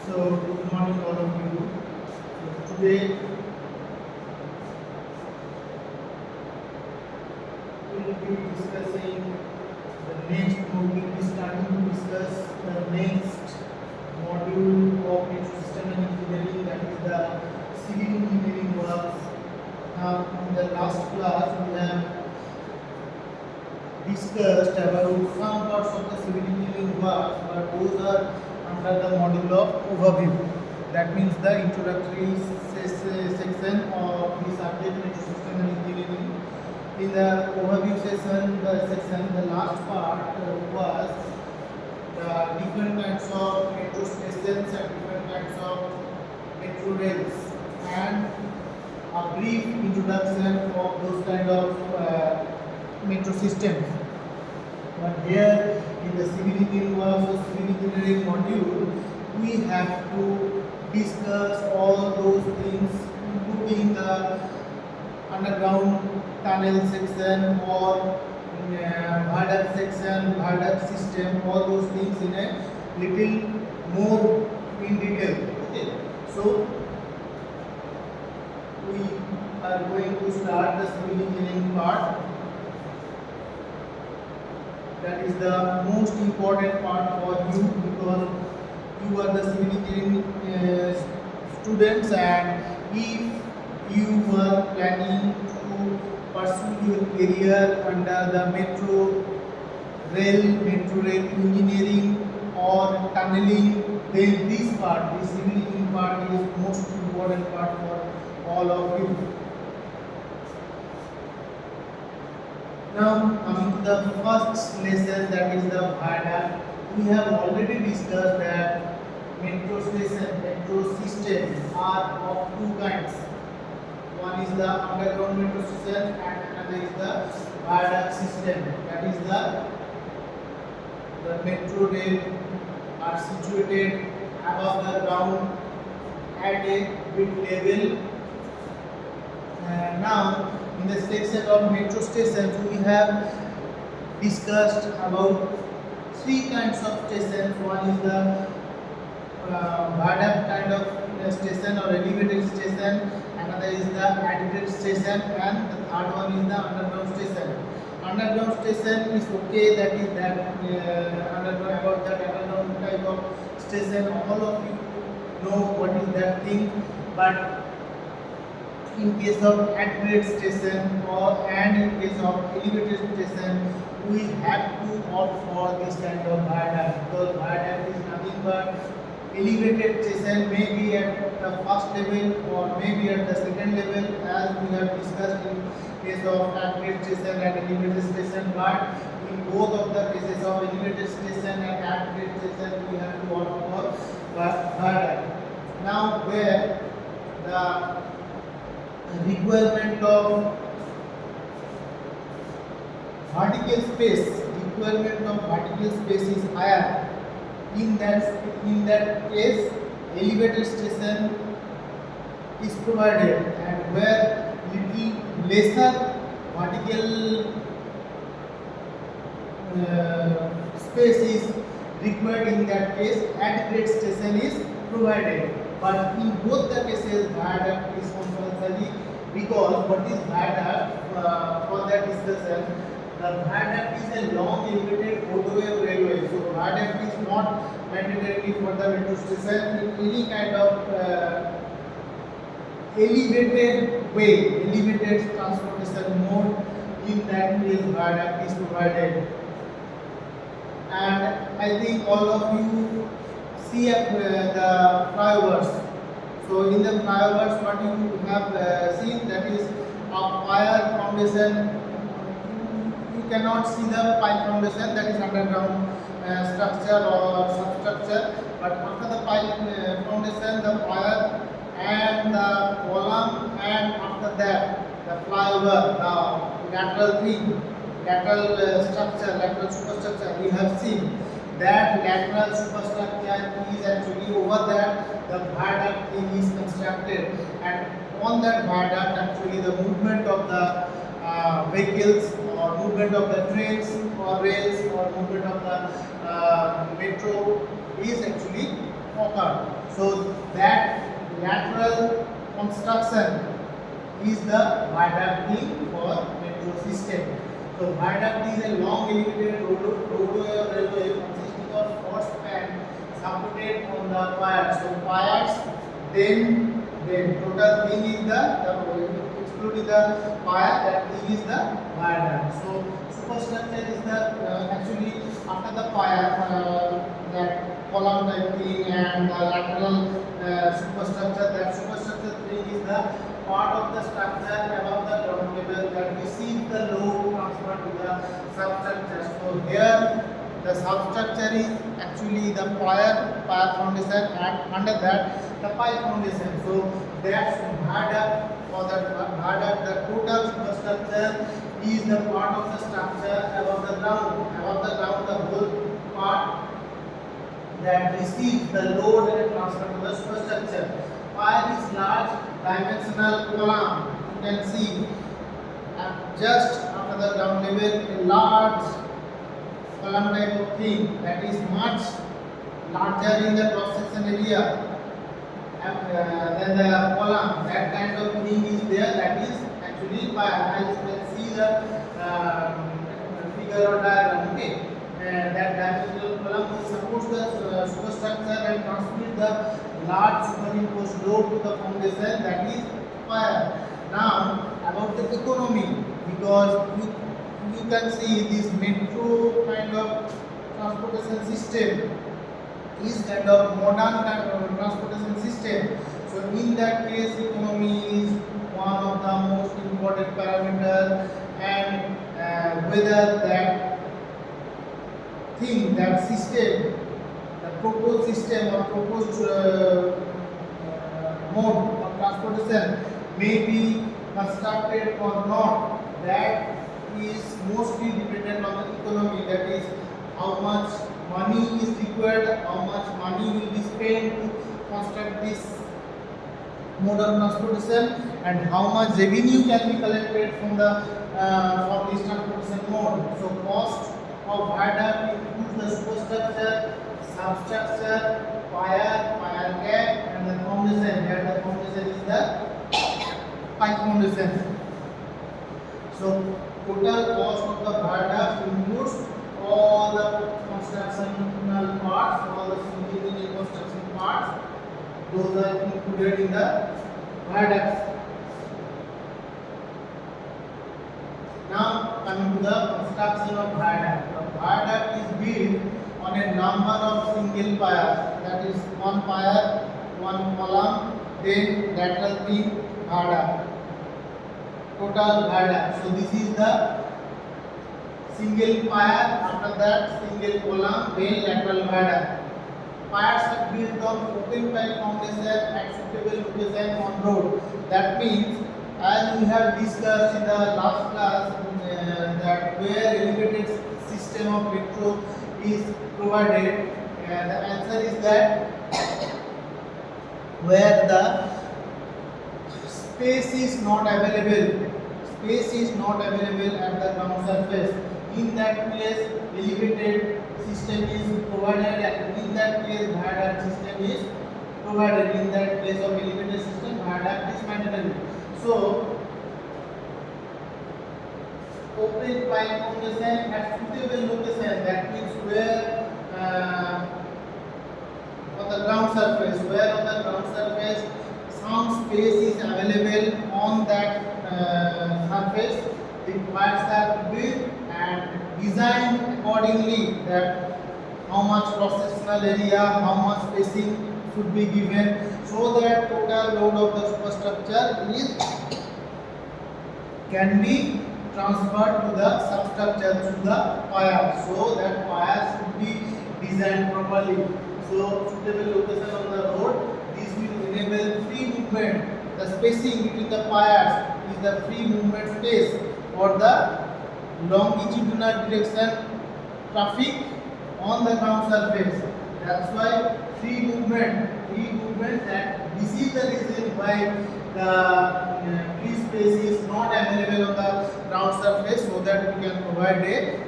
So, good morning, all of you. So, today we will be discussing the next, we will be starting to discuss the next module of system and engineering, that is the civil engineering works. Now, in the last class, we have discussed about some parts of the civil engineering works, but those are under the module of overview. That means the introductory section of the subject metro system and engineering. In the overview section, the last part was the different kinds of metro stations and different kinds of metro rails, and a brief introduction of those kind of metro systems. But here in the civil engineering works or civil engineering module, we have to discuss all those things, including the underground tunnel section or viaduct section, viaduct system, all those things in a little more in detail. Okay, so we are going to start the civil engineering part. That is the most important part for you, because you are the civil engineering students, and if you were planning to pursue your career under the metro rail engineering or tunneling, then this part, the civil engineering part, is most important part for all of you. Now, coming to the first lesson, that is the viaduct. We have already discussed that metro station, metro systems are of two kinds. One is the underground metro station and another is the viaduct system. That is the metro rail are situated above the ground at a bit level. Now, in the section of metro stations, we have discussed about three kinds of stations. One is the viaduct kind of station or elevated station, another is the adequate station, and the third one is the underground station. Underground station is okay, that is that underground, about that underground type of station, all of you know what is that thing. But in case of adequate station and in case of elevated station, we have to opt for this kind of viaduct, because viaduct is nothing but elevated station, maybe at the first level or maybe at the second level, as we have discussed in case of adequate station and elevated station. But in both of the cases of elevated station and adequate station, we have to opt for viaduct. Now, where the requirement of vertical space is higher, in that case elevated station is provided, and where little lesser vertical space is required, in that case adequate station is provided. But in both the cases, viaduct is compulsory, because what is viaduct, for that discussion, the viaduct is a long elevated roadway or railway. So viaduct is not mandatory for the metro station. Any kind of elevated way, elevated transportation mode, in that case viaduct is provided. And I think all of you see the flyovers. So in the flyovers, what you have seen, that is a pier foundation. You cannot see the pipe foundation, that is underground structure or substructure. But after the pipe foundation, the pier and the column, and after that the flyover, the lateral thing, lateral structure, lateral superstructure, we have seen that lateral superstructure is actually over that the viaduct thing is constructed, and on that viaduct actually the movement of the vehicles or movement of the trains or rails or movement of the metro is actually occurred. So that lateral construction is the viaducting for metro system. So viaduct is a long elevated roadway or railway consisting of four span supported on the piers. So piers, then total thing is the excluding the pier, that thing is the viaduct. So superstructure is the actually after the pier, that column type thing and the lateral superstructure. That superstructure thing is the part of the structure above the ground level that receives the load transferred to the substructure. So here the substructure is actually the pier foundation, and under that the pipe foundation. So that's viaduct. For that viaduct, the total superstructure is the part of the structure above the ground. Above the ground, the whole part that receives the load and transfer to the superstructure. Pier is large dimensional column. You can see just after the ground level a large column type of thing that is much larger in the cross section area than the column. That kind of thing is there. That is actually pier. As you can see the figure or diagram. Okay. That dimensional column supports the superstructure and transmits the large superimposed load to the foundation, that is pier. Now about the economy, because you can see this metro kind of transportation system is kind of modern kind of transportation system. So in that case economy is one of the most important parameter, and whether that thing, that system, the proposed system or proposed mode of transportation may be constructed or not, that is mostly dependent on the economy. That is how much money is required, how much money will be spent to construct this mode of transportation, and how much revenue can be collected from the from this transportation mode. So cost of viaduct includes the superstructure, substructure, pier gap, and the foundation. Here the foundation is the pipe foundation. So total cost of the viaduct includes all the constructional parts, all the engineering construction parts. Those are included in the viaduct. Now coming to the construction of viaduct. The viaduct is built on a number of single piers. That is one pier, one column, then lateral beam, viaduct. Total viaduct. So this is the single pier. After that, single column, then lateral viaduct. Piers are built on open pipe foundation at suitable location on road. That means, as we have discussed in the last class, that where elevated system of metro is provided, the answer is that where the space is not available at the ground surface. In that place, elevated system is provided, and in that place, viaduct system is provided. In that place of elevated system, viaduct is mandatory. So open pipe foundation at suitable location, that means where on the ground surface some space is available on that surface. The pipes are built and designed accordingly, that how much cross-sectional area, how much spacing should be given, so that total load of the superstructure can be transferred to the substructure to the pier, so that pier should be designed properly. So suitable location on the road, this will enable free movement. The spacing between the piers is the free movement space for the longitudinal direction traffic on the ground surface. That's why free movement, that this is the reason why the free space is not available on the ground surface, so that we can provide a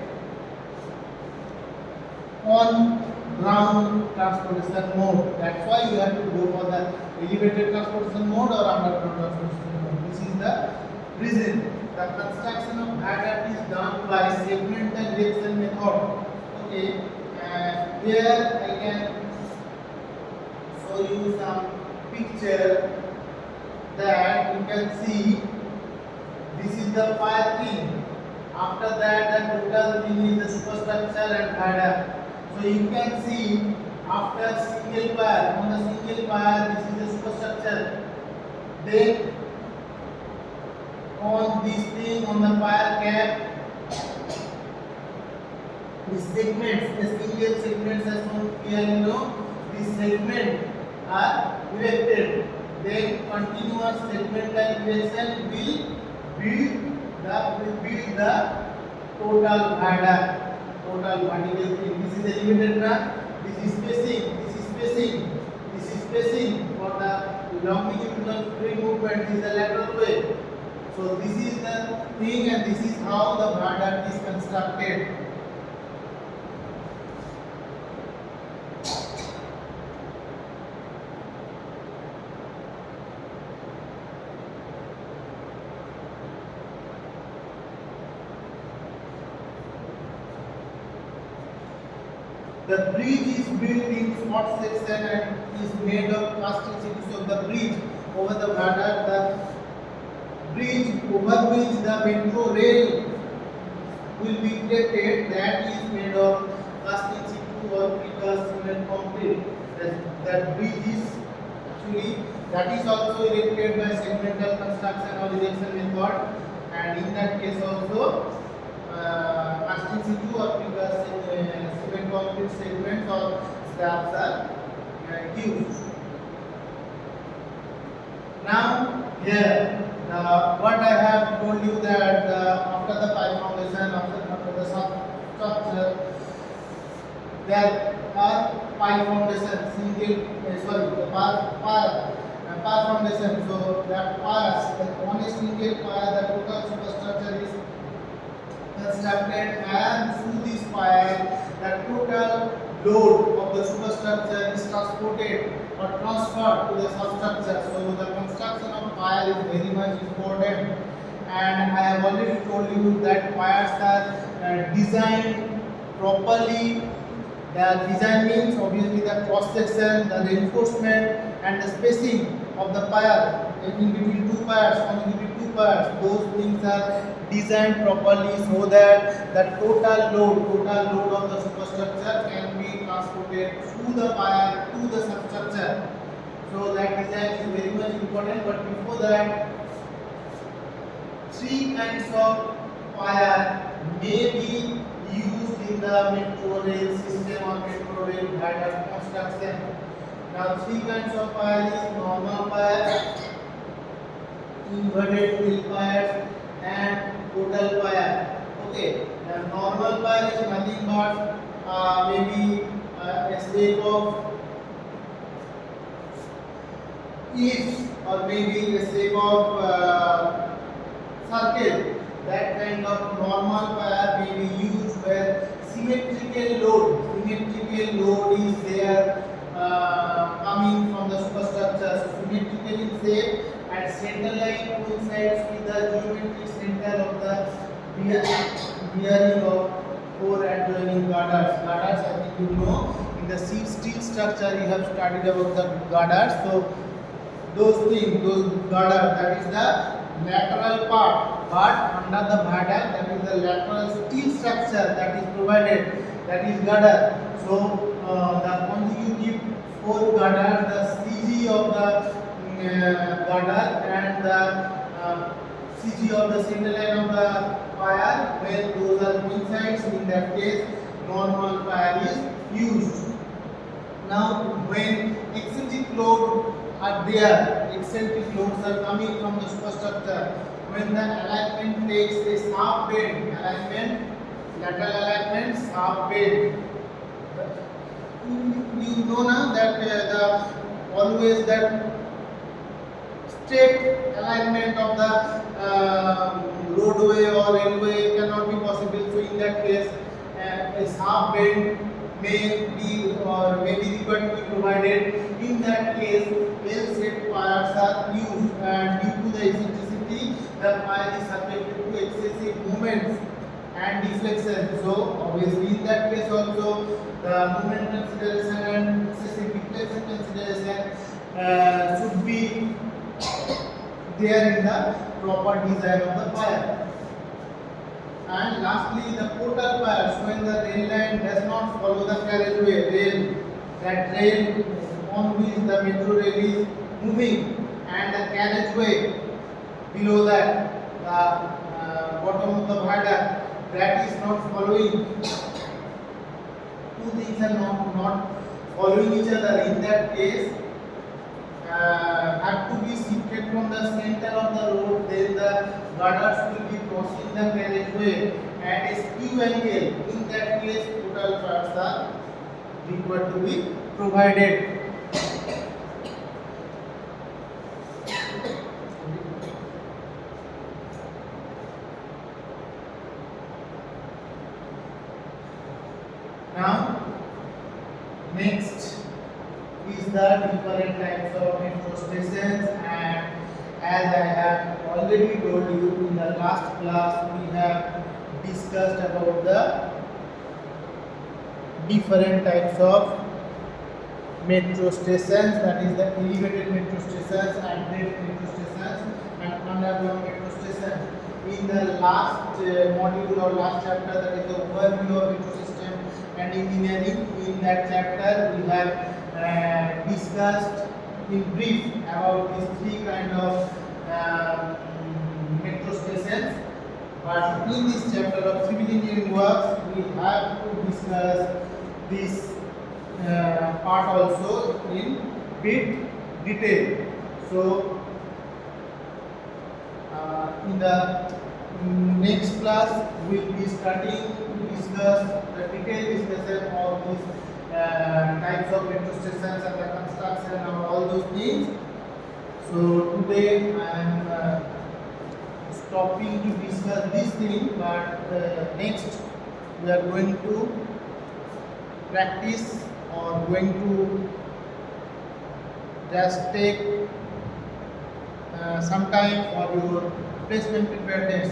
on ground transportation mode. That's why you have to go for the elevated transportation mode or underground transportation mode. This is the reason. The construction of viaduct is done by segmental erection method. Okay, and here I can show you some picture that you can see. This is the fire thing. After that, the total thing is the superstructure and viaduct. So you can see after single fire, on the single fire, this is the superstructure. Then on this thing, on the fire cap, the segments, the single segments as shown here, these segments are erected. Then continuous segmental erection will build the total viaduct, total vertical thing. This is elevated run. This is spacing. This is spacing. This is spacing for the longitudinal free movement. This is the lateral way. So this is the thing, and this is how the viaduct is constructed. The bridge is built in short section and is made of cast institutes of the bridge over the viaduct. The bridge over which the metro rail will be created, that is made of cast institute or precast cement concrete. That bridge is actually, that is also erected by segmental construction or erection method, and in that case also cast institute or precast cement concrete segments or slabs are used. Now here what I have told you that after the pipe foundation, after the substructure, there are pipe foundation, the pipe foundation. So that piles, one is single pile, the total superstructure is constructed, and through this pile, the total load of the superstructure is transported or transferred to the substructure. So the construction of pile is very much important, and I have already told you that piles are designed properly. The design means obviously the cross section, the reinforcement, and the spacing of the pile in between two piles, only between two piles. Those things are designed properly so that the total load of the superstructure can be transported through the pile to the substructure. So that design is very much important. But before that, three kinds of pile may be used in the metro rail system or metro rail viaduct construction. Now, three kinds of pile is normal pile, inverted wheel piles, and total pile. Okay, the normal pile is nothing but maybe a shape of ellipse or maybe a shape of circle. That kind of normal pile may be used where symmetrical load is there coming from the superstructure. So symmetrical in shape and center line coincides with the geometry center of the bearing of core and joining girders. Girders, I think you know, in the steel structure you have studied about the girders. So those girders, that is the lateral part, but under the viaduct, that is the lateral steel structure that is provided, that is girder. So the consecutive four girders, the CG of the girder and the CG of the center line of the pile, when those are coincides, in that case normal pile is used. Now when eccentric load are there, eccentric loads are coming from the superstructure, when the alignment takes a sharp bend, lateral alignment, sharp bend. You know now that always that straight alignment of the roadway or railway cannot be possible. So in that case, a sharp bend may be required to be provided. In that case, L-shaped piers are used, and due to the eccentricity, the pier is subjected to excessive movements and deflection. So obviously in that case also the movement consideration and excessive deflection consideration should be there in the proper design of the pier. And lastly, the portal piers, when the rail line does not follow the carriageway, that rail on which the metro rail is moving, and the carriageway below that, the bottom of the viaduct, that is not following, two things are not following each other. In that case, have to be shifted from the center of the road, then the girders will be crossing the carriageway at a skew angle. In that case, total parts are required to be provided. Now, next is the different types of metro stations, and as I have already told you in the last class, we have discussed about the different types of metro stations, that is the elevated metro stations and freight metro stations and underground metro stations. In the last module or last chapter, that is the overview of metro system and engineering, in that chapter we have discussed in brief about these three kind of metro stations. But in this chapter of civil engineering works, we have to discuss this part also in bit detail. So in the next class we will be starting to discuss the detailed discussion of these types of metro stations and the construction and all those things. So today I am stopping to discuss this thing, but next we are going to practice or going to just take some time for your placement preparedness.